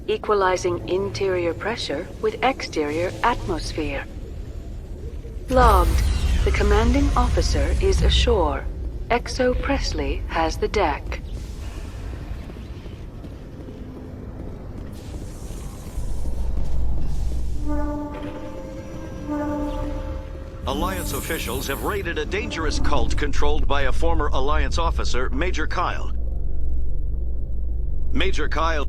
equalizing interior pressure with exterior atmosphere. Logged. The commanding officer is ashore. Exo Presley has the deck. Alliance officials have raided a dangerous cult controlled by a former Alliance officer, Major Kyle. Major Kyle...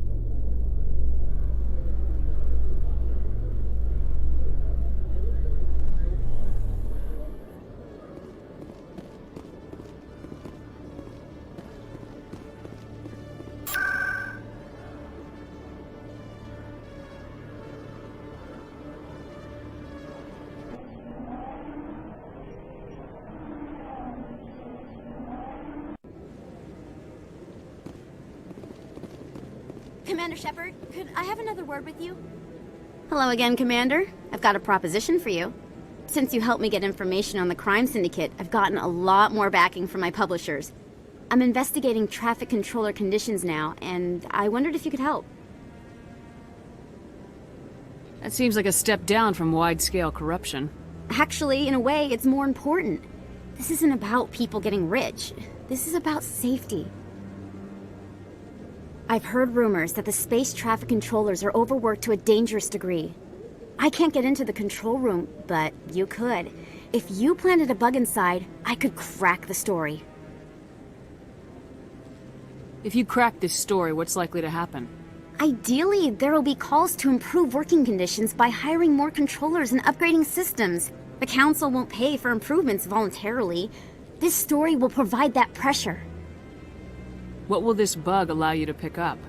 Commander Shepard, could I have another word with you? Hello again, Commander. I've got a proposition for you. Since you helped me get information on the crime syndicate, I've gotten a lot more backing from my publishers. I'm investigating traffic controller conditions now, and I wondered if you could help. That seems like a step down from wide-scale corruption. Actually, in a way, it's more important. This isn't about people getting rich. This is about safety. I've heard rumors that the space traffic controllers are overworked to a dangerous degree. I can't get into the control room, but you could. If you planted a bug inside, I could crack the story. If you crack this story, what's likely to happen? Ideally, there will be calls to improve working conditions by hiring more controllers and upgrading systems. The Council won't pay for improvements voluntarily. This story will provide that pressure. What will this bug allow you to pick up?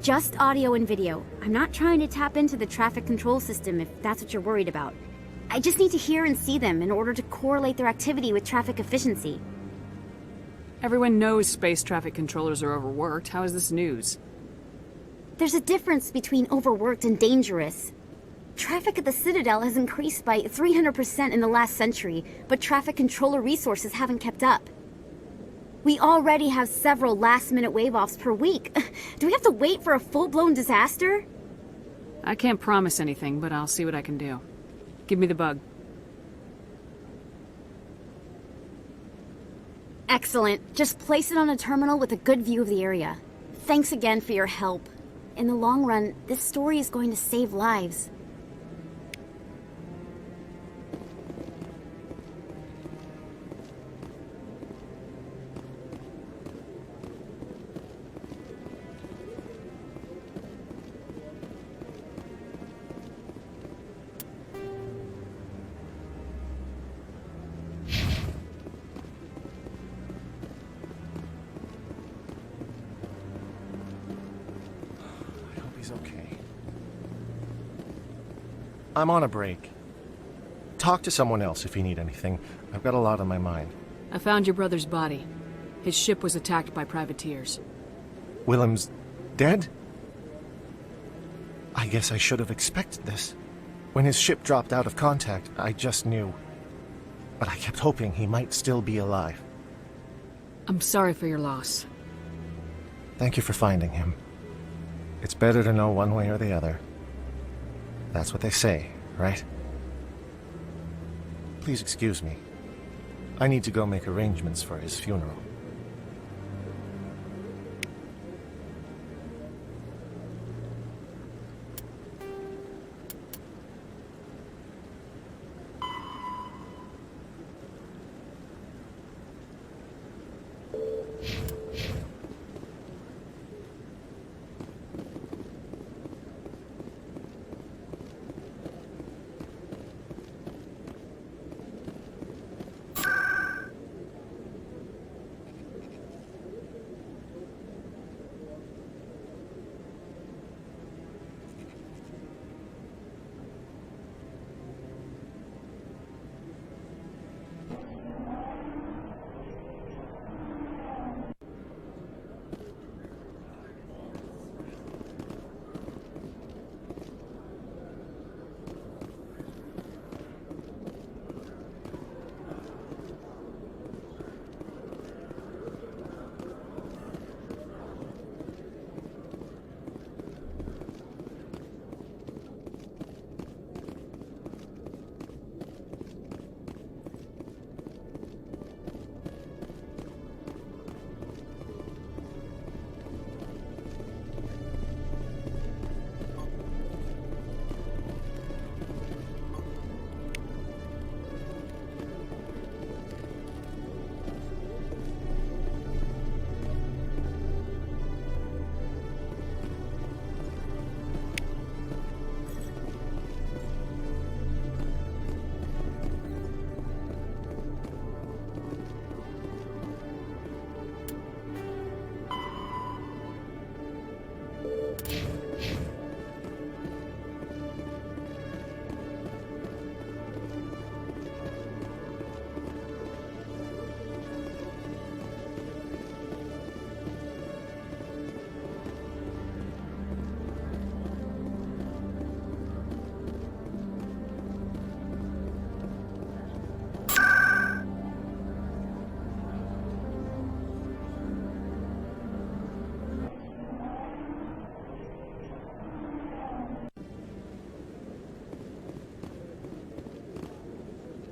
Just audio and video. I'm not trying to tap into the traffic control system if that's what you're worried about. I just need to hear and see them in order to correlate their activity with traffic efficiency. Everyone knows space traffic controllers are overworked. How is this news? There's a difference between overworked and dangerous. Traffic at the Citadel has increased by 300% in the last century, but traffic controller resources haven't kept up. We already have several last-minute wave-offs per week. Do we have to wait for a full-blown disaster? I can't promise anything, but I'll see what I can do. Give me the bug. Excellent. Just place it on a terminal with a good view of the area. Thanks again for your help. In the long run, this story is going to save lives. Okay. I'm on a break. Talk to someone else if you need anything. I've got a lot on my mind. I found your brother's body. His ship was attacked by privateers. Willem's dead? I guess I should have expected this. When his ship dropped out of contact, I just knew. But I kept hoping he might still be alive. I'm sorry for your loss. Thank you for finding him. It's better to know one way or the other. That's what they say, right? Please excuse me. I need to go make arrangements for his funeral.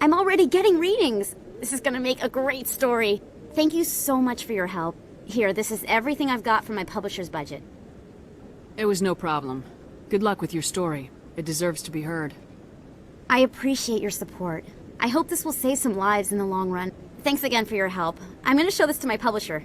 I'm already getting readings. This is gonna make a great story. Thank you so much for your help. Here, this is everything I've got from my publisher's budget. It was no problem. Good luck with your story. It deserves to be heard. I appreciate your support. I hope this will save some lives in the long run. Thanks again for your help. I'm gonna show this to my publisher.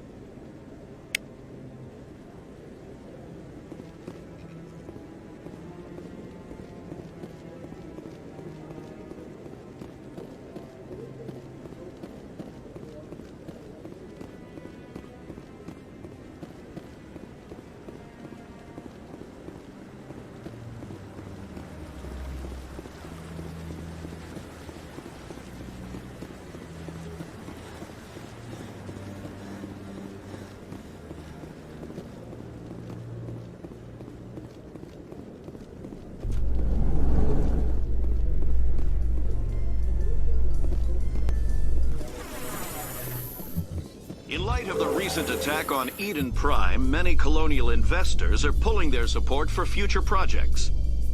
In light of the recent attack on Eden Prime, many colonial investors are pulling their support for future projects.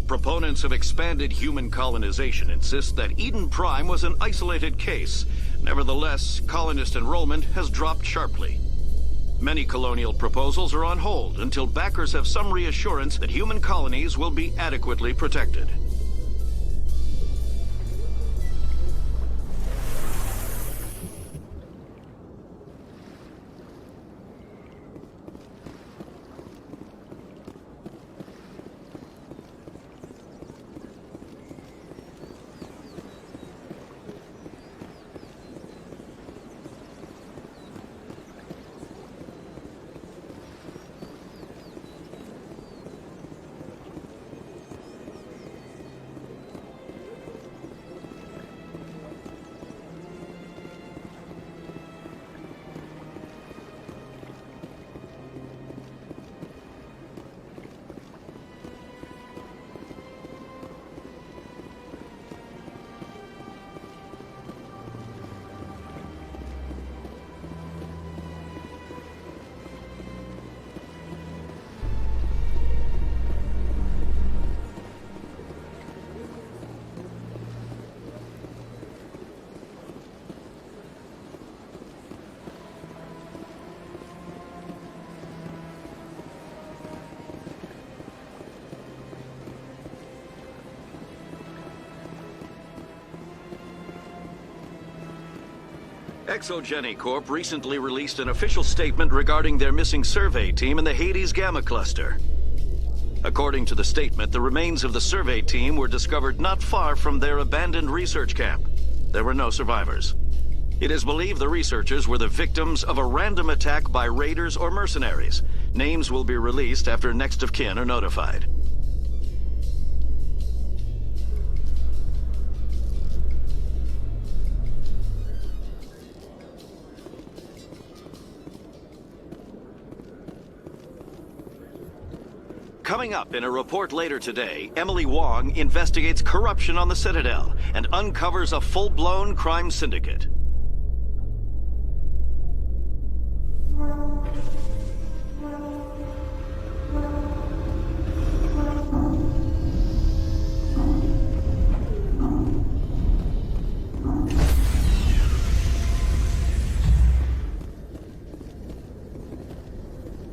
Proponents of expanded human colonization insist that Eden Prime was an isolated case. Nevertheless, colonist enrollment has dropped sharply. Many colonial proposals are on hold until backers have some reassurance that human colonies will be adequately protected. Exogeny Corp recently released an official statement regarding their missing survey team in the Hades Gamma Cluster. According to the statement, the remains of the survey team were discovered not far from their abandoned research camp. There were no survivors. It is believed the researchers were the victims of a random attack by raiders or mercenaries. Names will be released after next of kin are notified. Coming up in a report later today, Emily Wong investigates corruption on the Citadel and uncovers a full-blown crime syndicate.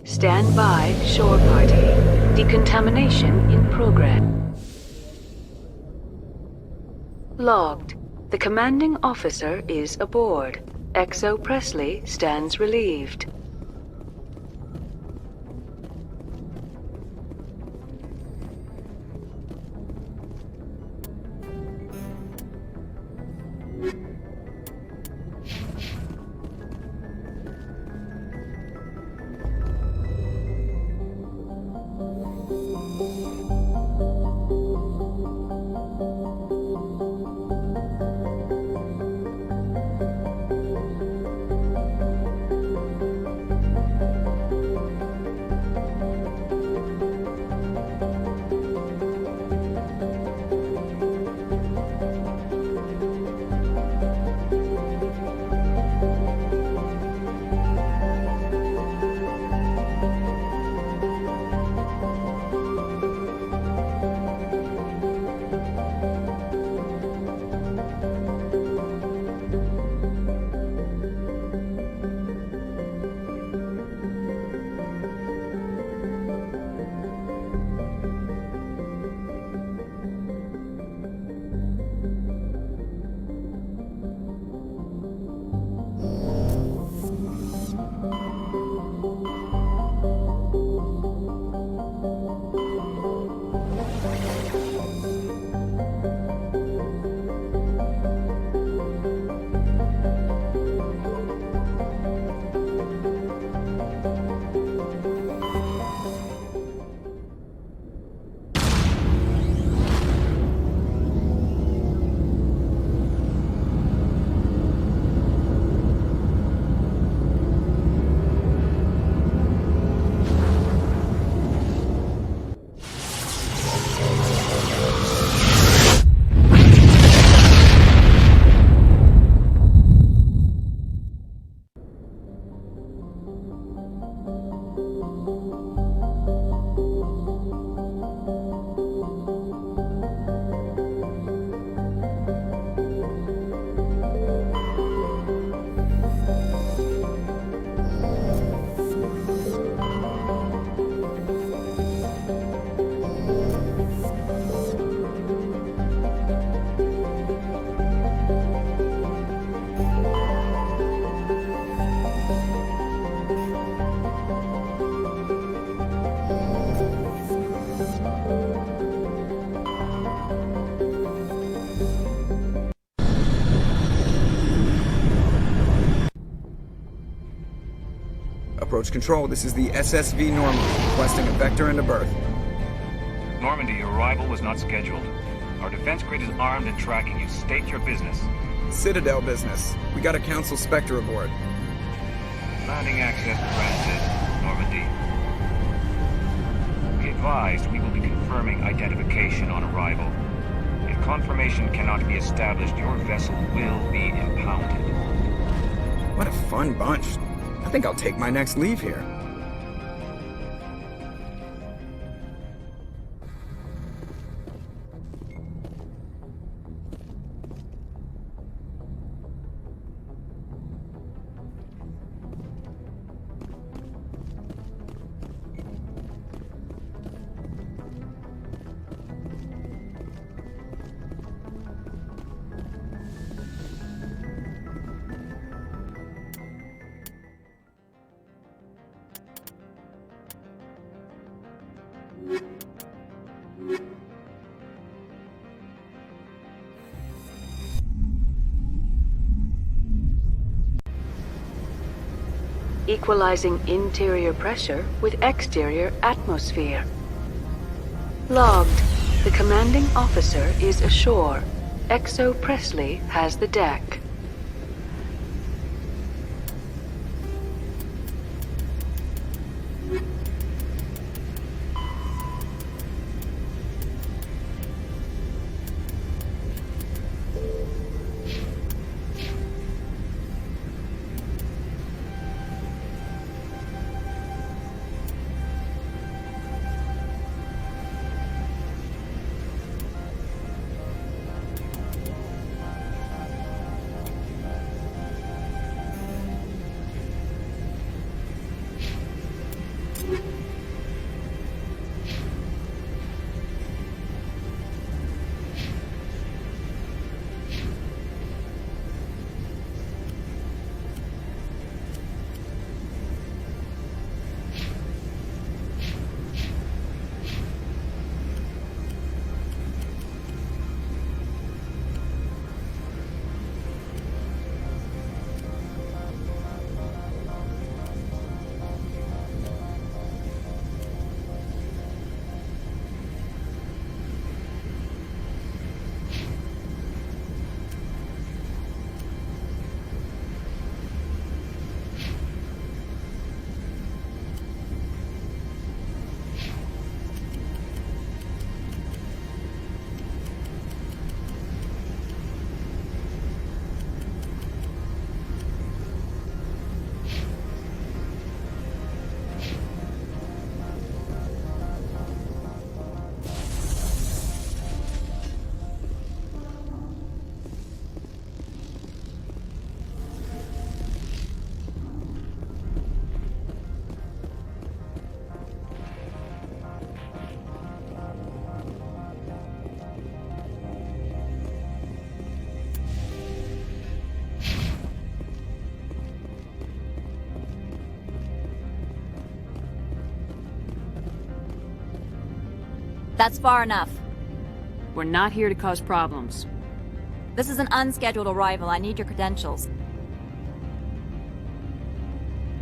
Stand by, shore party. Decontamination in progress. Logged. The commanding officer is aboard. XO Presley stands relieved. Approach Control, this is the SSV Normandy, requesting a vector and a berth. Normandy, your arrival was not scheduled. Our defense grid is armed and tracking you. State your business. Citadel business. We got a Council Spectre aboard. Landing access granted, Normandy. Be advised, we will be confirming identification on arrival. If confirmation cannot be established, your vessel will be impounded. What a fun bunch. I think I'll take my next leave here. Equalizing interior pressure with exterior atmosphere. Logged. The commanding officer is ashore. XO Presley has the deck. That's far enough. We're not here to cause problems. This is an unscheduled arrival. I need your credentials.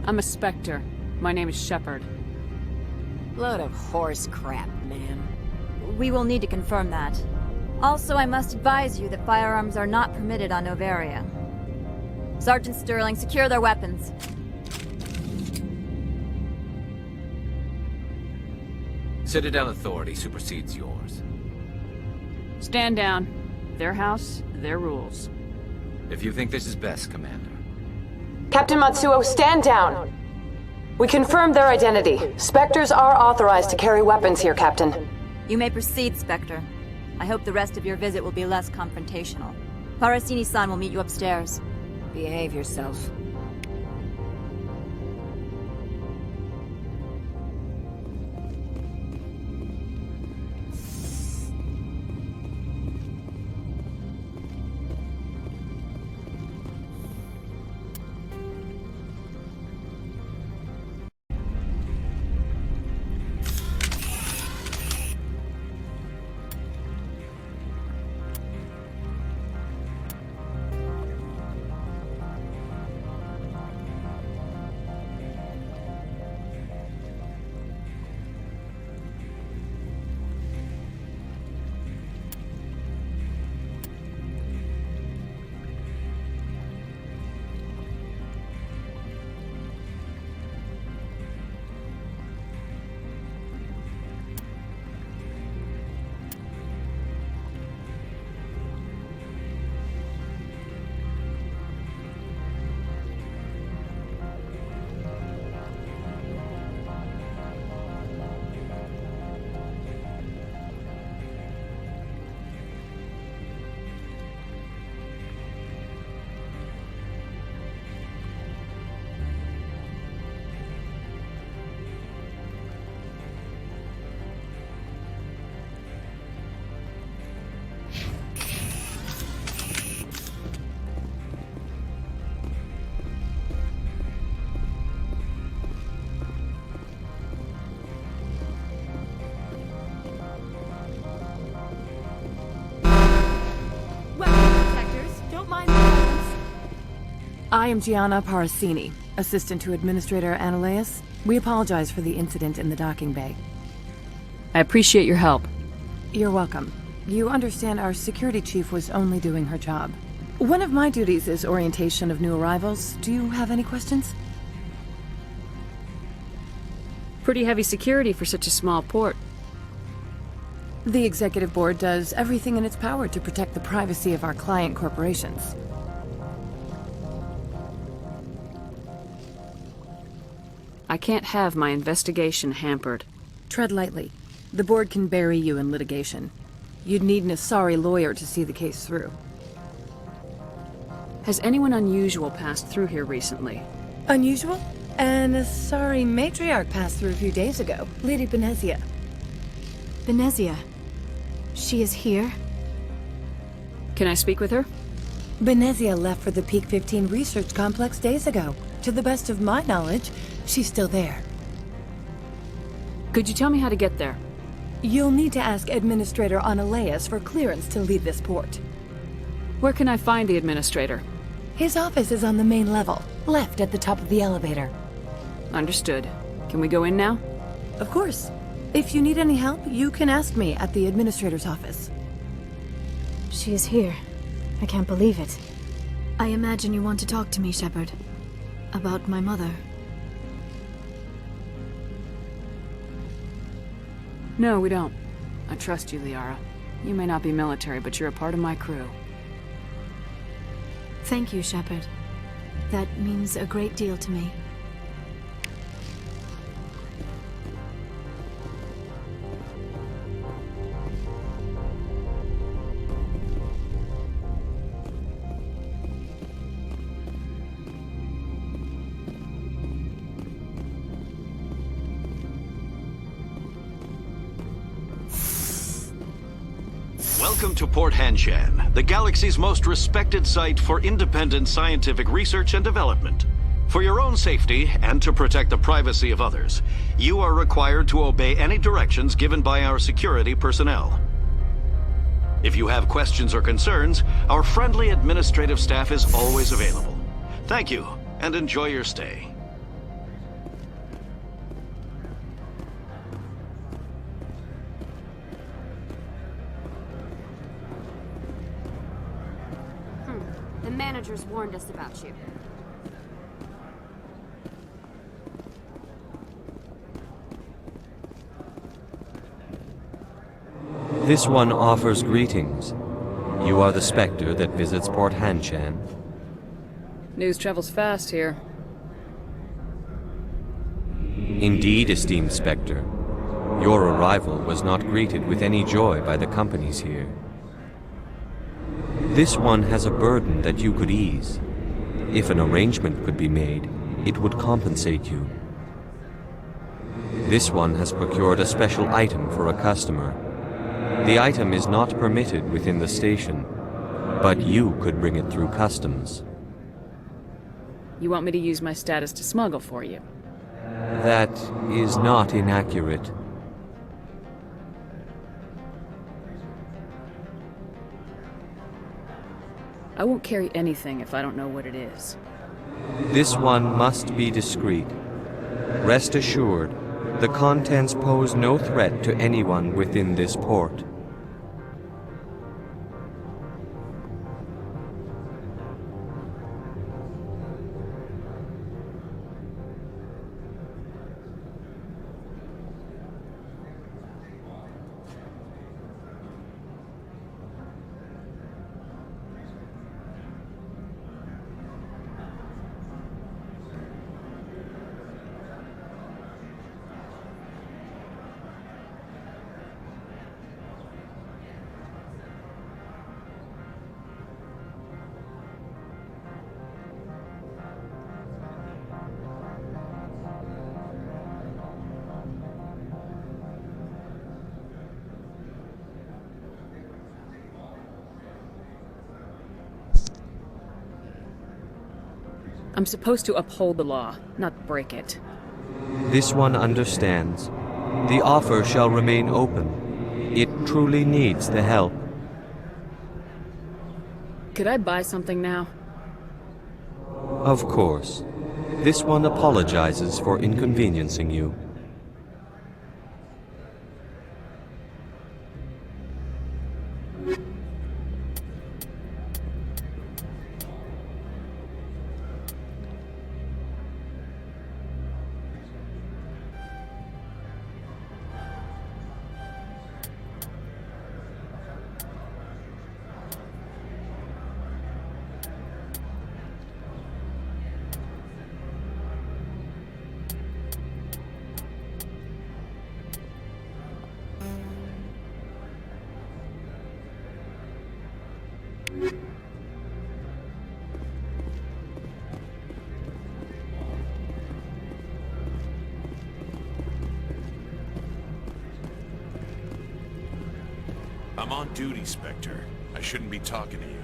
I'm a Spectre. My name is Shepard. Load of horse crap, ma'am. We will need to confirm that. Also, I must advise you that firearms are not permitted on Novaria. Sergeant Sterling, secure their weapons. Citadel authority supersedes yours. Stand down. Their house, their rules. If you think this is best, Commander. Captain Matsuo, stand down! We confirmed their identity. Spectres are authorized to carry weapons here, Captain. You may proceed, Spectre. I hope the rest of your visit will be less confrontational. Parasini-san will meet you upstairs. Behave yourself. I am Gianna Parasini, assistant to Administrator Analeas. We apologize for the incident in the docking bay. I appreciate your help. You're welcome. You understand our security chief was only doing her job. One of my duties is orientation of new arrivals. Do you have any questions? Pretty heavy security for such a small port. The executive board does everything in its power to protect the privacy of our client corporations. I can't have my investigation hampered. Tread lightly. The board can bury you in litigation. You'd need an Asari lawyer to see the case through. Has anyone unusual passed through here recently? Unusual? An Asari matriarch passed through a few days ago. Lady Benezia. Benezia? She is here? Can I speak with her? Benezia left for the Peak 15 research complex days ago. To the best of my knowledge, she's still there. Could you tell me how to get there? You'll need to ask Administrator Analeas for clearance to leave this port. Where can I find the Administrator? His office is on the main level, left at the top of the elevator. Understood. Can we go in now? Of course. If you need any help, you can ask me at the Administrator's office. She is here. I can't believe it. I imagine you want to talk to me, Shepard. About my mother. No, we don't. I trust you, Liara. You may not be military, but you're a part of my crew. Thank you, Shepard. That means a great deal to me. Welcome to Port Hanshan, the galaxy's most respected site for independent scientific research and development. For your own safety and to protect the privacy of others, you are required to obey any directions given by our security personnel. If you have questions or concerns, our friendly administrative staff is always available. Thank you, and enjoy your stay. The managers warned us about you. This one offers greetings. You are the Spectre that visits Port Hanshan. News travels fast here. Indeed, esteemed Spectre. Your arrival was not greeted with any joy by the companies here. This one has a burden that you could ease. If an arrangement could be made, it would compensate you. This one has procured a special item for a customer. The item is not permitted within the station, but you could bring it through customs. You want me to use my status to smuggle for you? That is not inaccurate. I won't carry anything if I don't know what it is. This one must be discreet. Rest assured, the contents pose no threat to anyone within this port. I'm supposed to uphold the law, not break it. This one understands. The offer shall remain open. It truly needs the help. Could I buy something now? Of course. This one apologizes for inconveniencing you. I'm on duty, Spectre. I shouldn't be talking to you.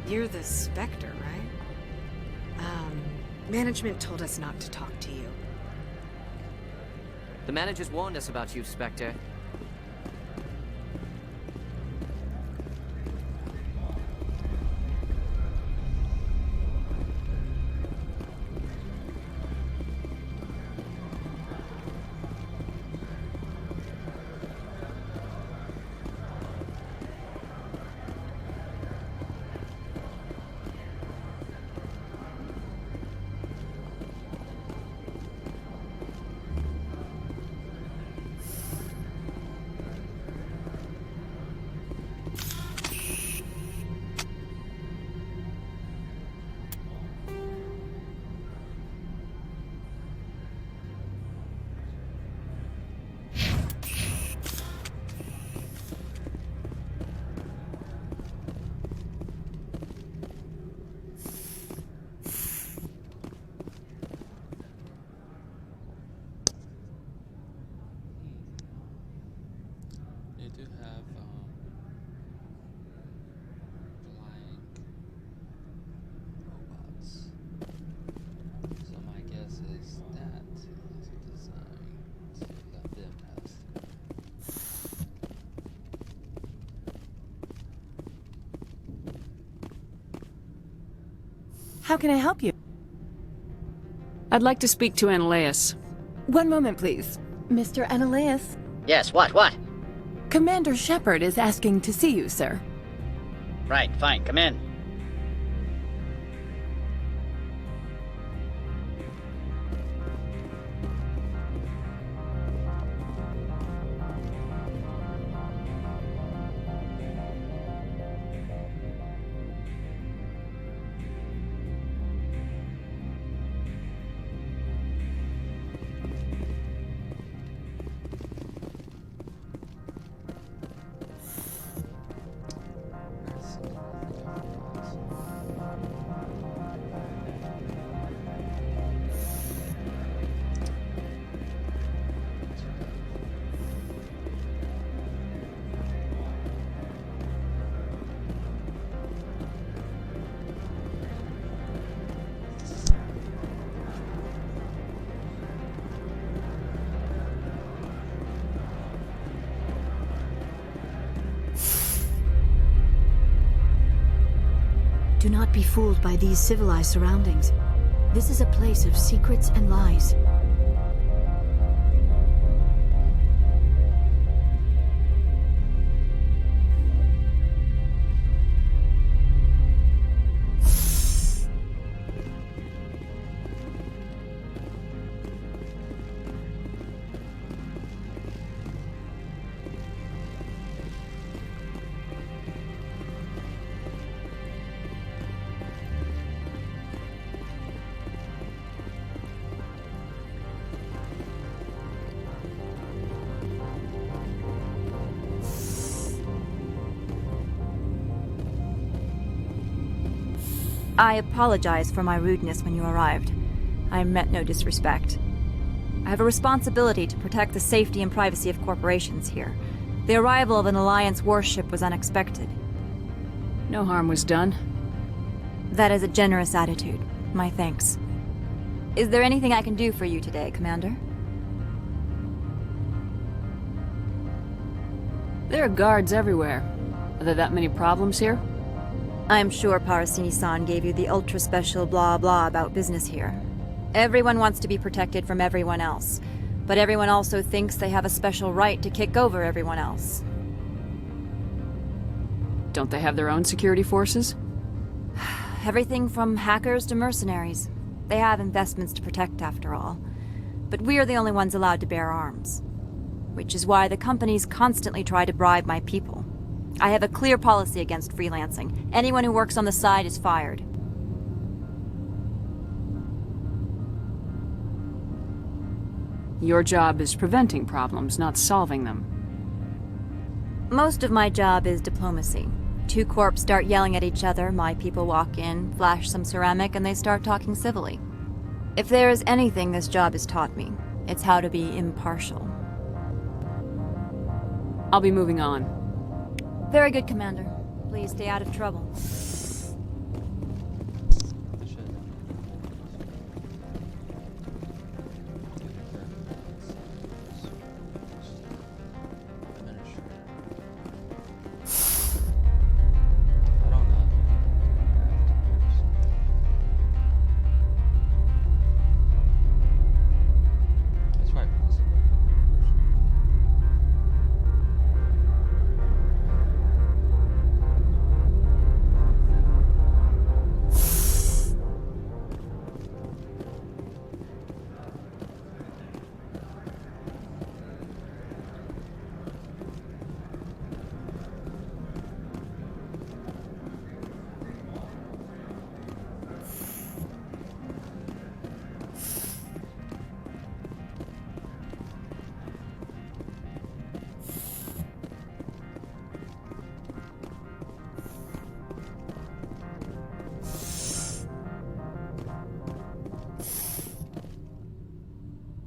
You're the Spectre, right? Management told us not to talk to you. The managers warned us about you, Spectre. They do have flying robots. So my guess is that is designed to let them test. How can I help you? I'd like to speak to Ananias. One moment, please. Mr. Ananias? Yes, what? Commander Shepard is asking to see you, sir. Right, fine, come in. Do not be fooled by these civilized surroundings. This is a place of secrets and lies. I apologize for my rudeness when you arrived. I meant no disrespect. I have a responsibility to protect the safety and privacy of corporations here. The arrival of an Alliance warship was unexpected. No harm was done. That is a generous attitude. My thanks. Is there anything I can do for you today, Commander? There are guards everywhere. Are there that many problems here? I'm sure Parasini-san gave you the ultra-special blah-blah about business here. Everyone wants to be protected from everyone else, but everyone also thinks they have a special right to kick over everyone else. Don't they have their own security forces? Everything from hackers to mercenaries. They have investments to protect, after all. But we're the only ones allowed to bear arms. Which is why the companies constantly try to bribe my people. I have a clear policy against freelancing. Anyone who works on the side is fired. Your job is preventing problems, not solving them. Most of my job is diplomacy. Two corps start yelling at each other, my people walk in, flash some ceramic, and they start talking civilly. If there is anything this job has taught me, it's how to be impartial. I'll be moving on. Very good, Commander. Please stay out of trouble.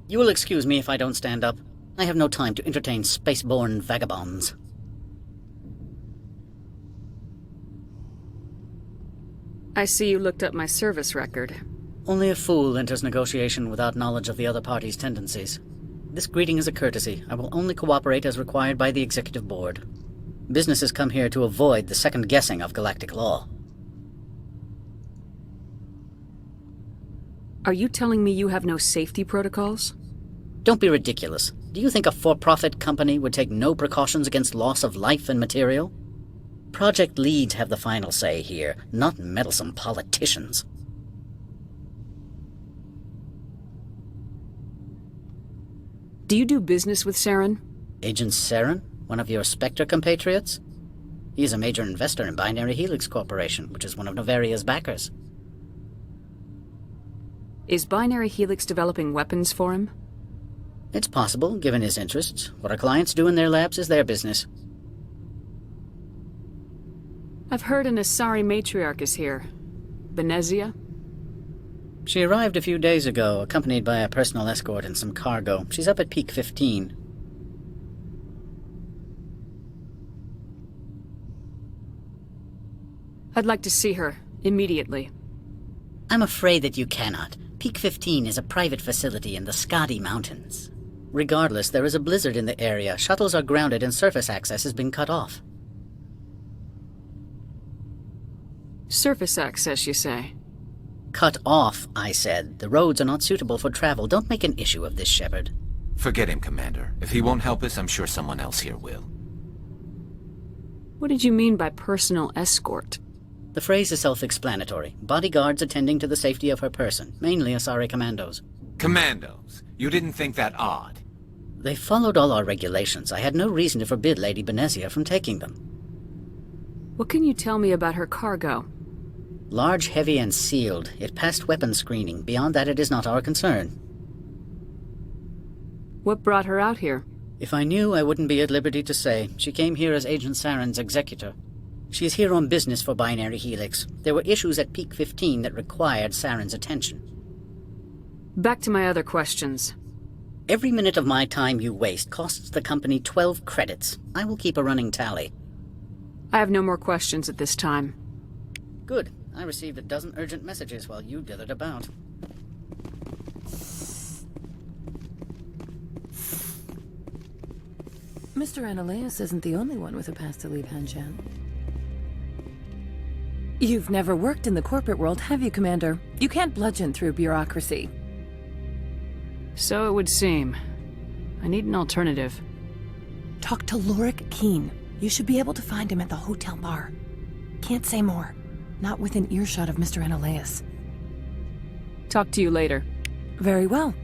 You will excuse me if I don't stand up. I have no time to entertain spaceborne vagabonds. I see you looked up my service record. Only a fool enters negotiation without knowledge of the other party's tendencies. This greeting is a courtesy. I will only cooperate as required by the Executive Board. Businesses come here to avoid the second guessing of galactic law. Are you telling me you have no safety protocols? Don't be ridiculous. Do you think a for-profit company would take no precautions against loss of life and material? Project leads have the final say here, not meddlesome politicians. Do you do business with Saren? Agent Saren? One of your Spectre compatriots? He is a major investor in Binary Helix Corporation, which is one of Novaria's backers. Is Binary Helix developing weapons for him? It's possible, given his interests. What our clients do in their labs is their business. I've heard an Asari matriarch is here. Benezia? She arrived a few days ago, accompanied by a personal escort and some cargo. She's up at Peak 15. I'd like to see her, immediately. I'm afraid that you cannot. Peak 15 is a private facility in the Skadi Mountains. Regardless, there is a blizzard in the area. Shuttles are grounded and surface access has been cut off. Surface access, you say? Cut off, I said. The roads are not suitable for travel. Don't make an issue of this, Shepard. Forget him, Commander. If he won't help us, I'm sure someone else here will. What did you mean by personal escort? The phrase is self-explanatory. Bodyguards attending to the safety of her person, mainly Asari commandos. Commandos? You didn't think that odd? They followed all our regulations. I had no reason to forbid Lady Benezia from taking them. What can you tell me about her cargo? Large, heavy, and sealed. It passed weapons screening. Beyond that, it is not our concern. What brought her out here? If I knew, I wouldn't be at liberty to say. She came here as Agent Saren's executor. She is here on business for Binary Helix. There were issues at Peak 15 that required Saren's attention. Back to my other questions. Every minute of my time you waste costs the company 12 credits. I will keep a running tally. I have no more questions at this time. Good. I received a dozen urgent messages while you dithered about. Mr. Ananias isn't the only one with a pass to leave Hanshan. You've never worked in the corporate world, have you, Commander? You can't bludgeon through bureaucracy. So it would seem. I need an alternative. Talk to Lorik Keen. You should be able to find him at the hotel bar. Can't say more. Not within earshot of Mr. Ananias. Talk to you later. Very well.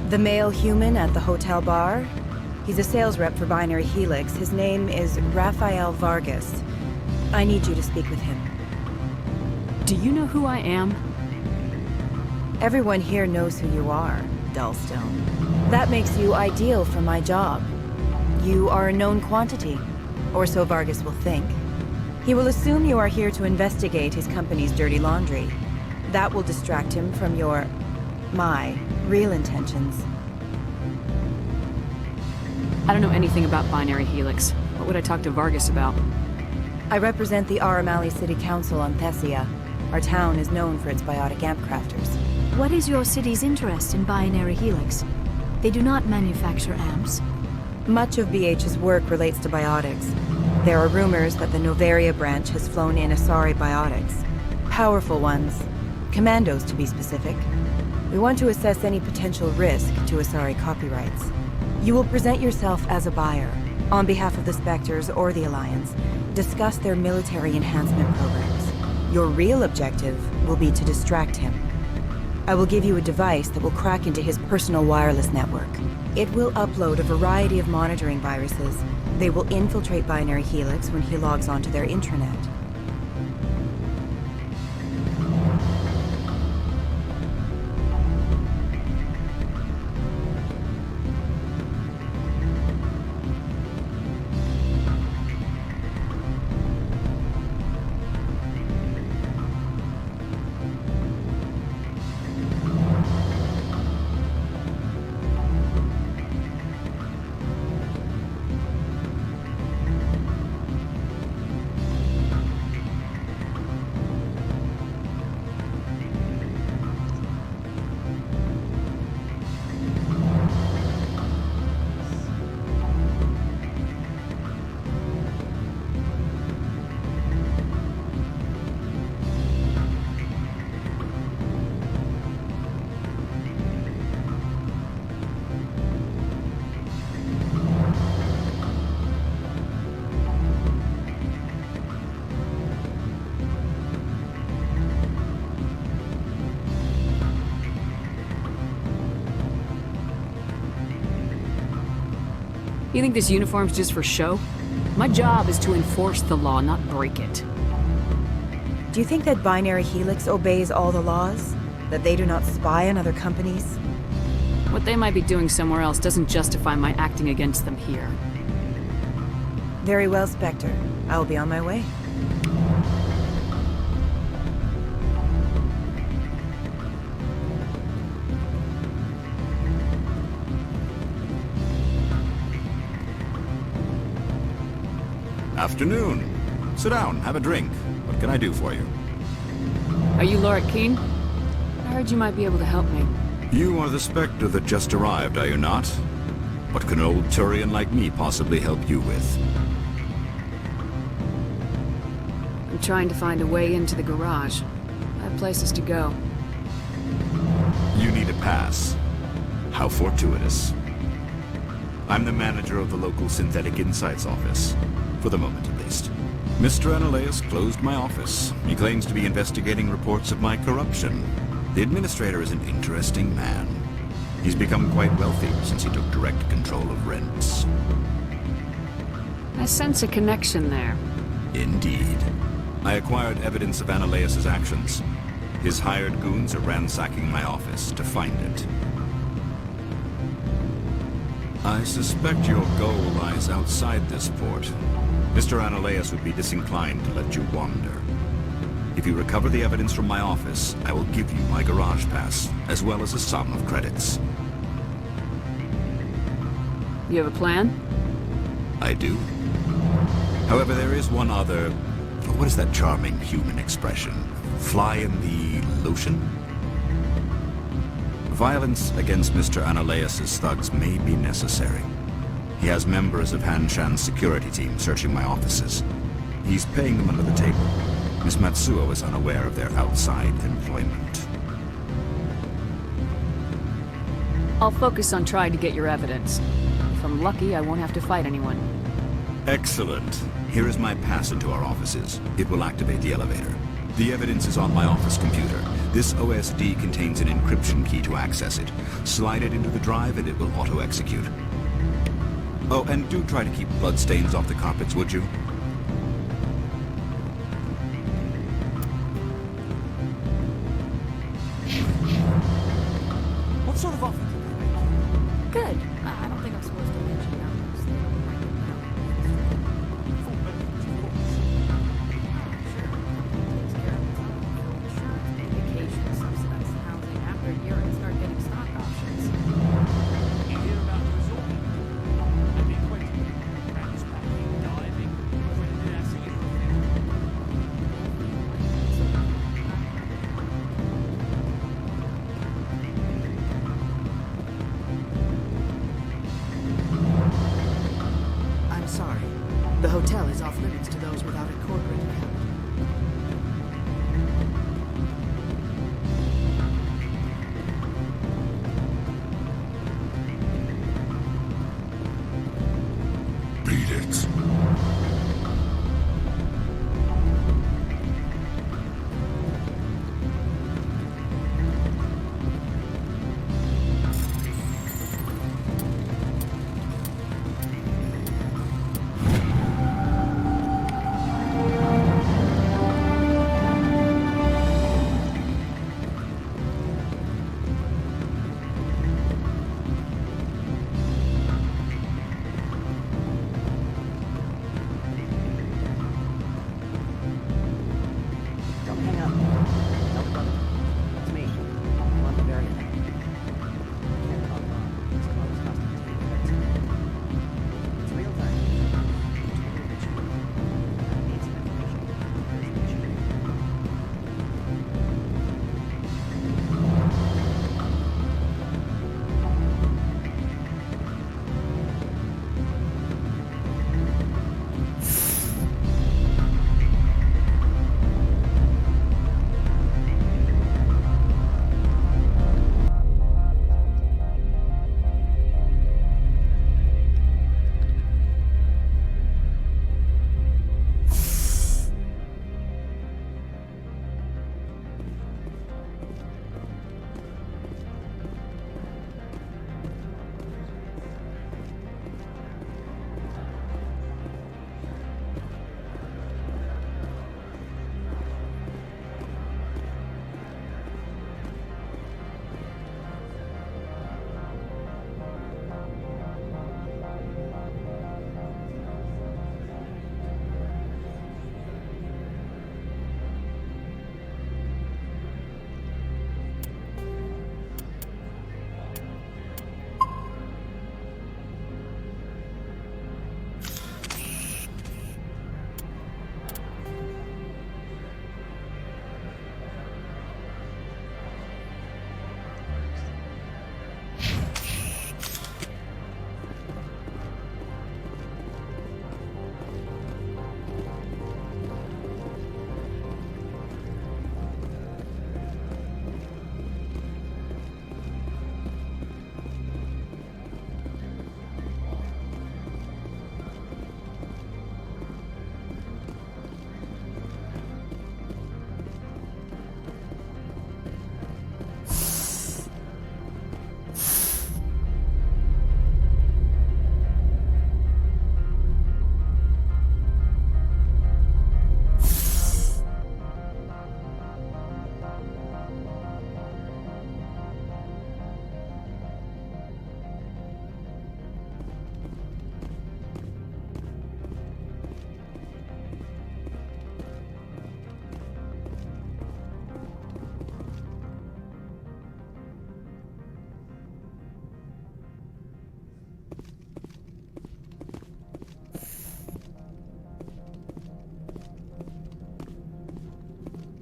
The male human at the hotel bar? He's a sales rep for Binary Helix. His name is Rafael Vargas. I need you to speak with him. Do you know who I am? Everyone here knows who you are, Dullstone. That makes you ideal for my job. You are a known quantity, or so Vargas will think. He will assume you are here to investigate his company's dirty laundry. That will distract him from my real intentions. I don't know anything about Binary Helix. What would I talk to Vargas about? I represent the Aramali City Council on Thessia. Our town is known for its biotic amp crafters. What is your city's interest in Binary Helix? They do not manufacture amps. Much of BH's work relates to biotics. There are rumors that the Novaria branch has flown in Asari biotics. Powerful ones. Commandos, to be specific. We want to assess any potential risk to Asari copyrights. You will present yourself as a buyer, on behalf of the Spectres or the Alliance, discuss their military enhancement programs. Your real objective will be to distract him. I will give you a device that will crack into his personal wireless network. It will upload a variety of monitoring viruses. They will infiltrate Binary Helix when he logs onto their intranet. You think this uniform's just for show? My job is to enforce the law, not break it. Do you think that Binary Helix obeys all the laws? That they do not spy on other companies? What they might be doing somewhere else doesn't justify my acting against them here. Very well, Spectre. I will be on my way. Afternoon. Sit down, have a drink. What can I do for you? Are you Lord Keene? I heard you might be able to help me. You are the Spectre that just arrived, are you not? What can an old Turian like me possibly help you with? I'm trying to find a way into the garage. I have places to go. You need a pass. How fortuitous. I'm the manager of the local Synthetic Insights office. For the moment, at least. Mr. Analaeus closed my office. He claims to be investigating reports of my corruption. The administrator is an interesting man. He's become quite wealthy since he took direct control of rents. I sense a connection there. Indeed. I acquired evidence of Analaeus' actions. His hired goons are ransacking my office to find it. I suspect your goal lies outside this port. Mr. Analaeus would be disinclined to let you wander. If you recover the evidence from my office, I will give you my garage pass, as well as a sum of credits. You have a plan? I do. However, there is one other... What is that charming human expression? Fly in the lotion? Violence against Mr. Analaeus' thugs may be necessary. He has members of Han Shan's security team searching my offices. He's paying them under the table. Miss Matsuo is unaware of their outside employment. I'll focus on trying to get your evidence. If I'm lucky, I won't have to fight anyone. Excellent. Here is my pass into our offices. It will activate the elevator. The evidence is on my office computer. This OSD contains an encryption key to access it. Slide it into the drive and it will auto-execute. Oh, and do try to keep bloodstains off the carpets, would you? What sort of offer? Good. I don't think I'm supposed to mention that. They don't write it down. Full benefits, of course. Sure. Takes care of its own. Full insurance, pay vacation, subsidized housing. After a year, I start getting stock options. You hear about the resort? I've been quoting rounds packing, diving, accredited as a I'm sorry. The hotel is off limits to those without a corporate account. Beat it.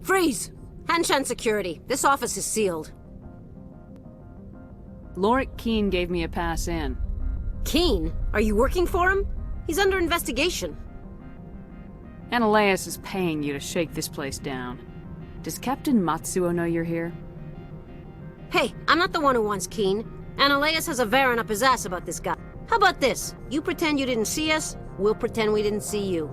Freeze! Hanshan security. This office is sealed. Lorik Keene gave me a pass in. Keene? Are you working for him? He's under investigation. Ananias is paying you to shake this place down. Does Captain Matsuo know you're here? Hey, I'm not the one who wants Keene. Ananias has a Varen up his ass about this guy. How about this? You pretend you didn't see us, we'll pretend we didn't see you.